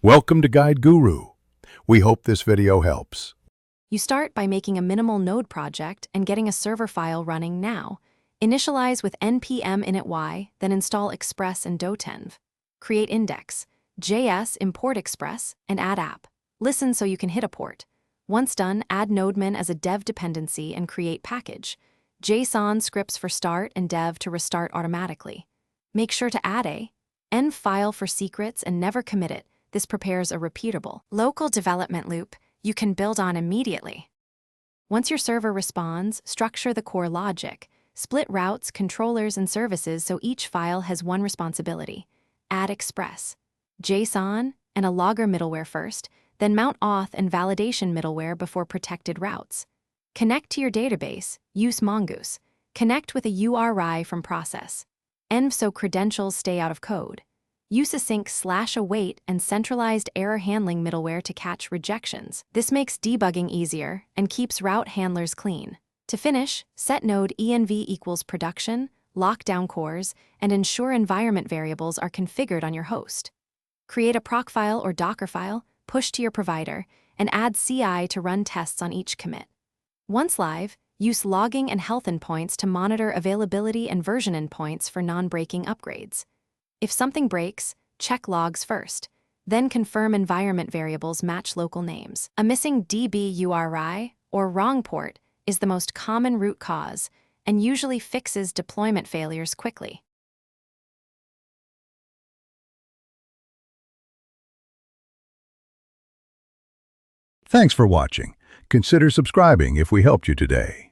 Welcome to Guide Guru. We hope this video helps. You start by making a minimal Node project and getting a server file running now. Initialize with npm init-y, then install Express and dotenv. Create index, JS import Express, and add app. Listen so you can hit a port. Once done, add nodemin as a dev dependency and create package. JSON scripts for start and dev to restart automatically. Make sure to add a env file for secrets and never commit it. This prepares a repeatable, local development loop you can build on immediately. Once your server responds, structure the core logic. Split routes, controllers, and services so each file has one responsibility. Add Express, JSON, and a logger middleware first, then mount auth and validation middleware before protected routes. Connect to your database, use Mongoose. Connect with a URI from process. Env so credentials stay out of code. Use async/await and centralized error handling middleware to catch rejections. This makes debugging easier and keeps route handlers clean. To finish, set node env equals production, lock down cores, and ensure environment variables are configured on your host. Create a proc file or Docker file, push to your provider, and add CI to run tests on each commit. Once live, use logging and health endpoints to monitor availability and version endpoints for non-breaking upgrades. If something breaks, check logs first, then confirm environment variables match local names. A missing DB URI or wrong port is the most common root cause and usually fixes deployment failures quickly. Thanks for watching. Consider subscribing if we helped you today.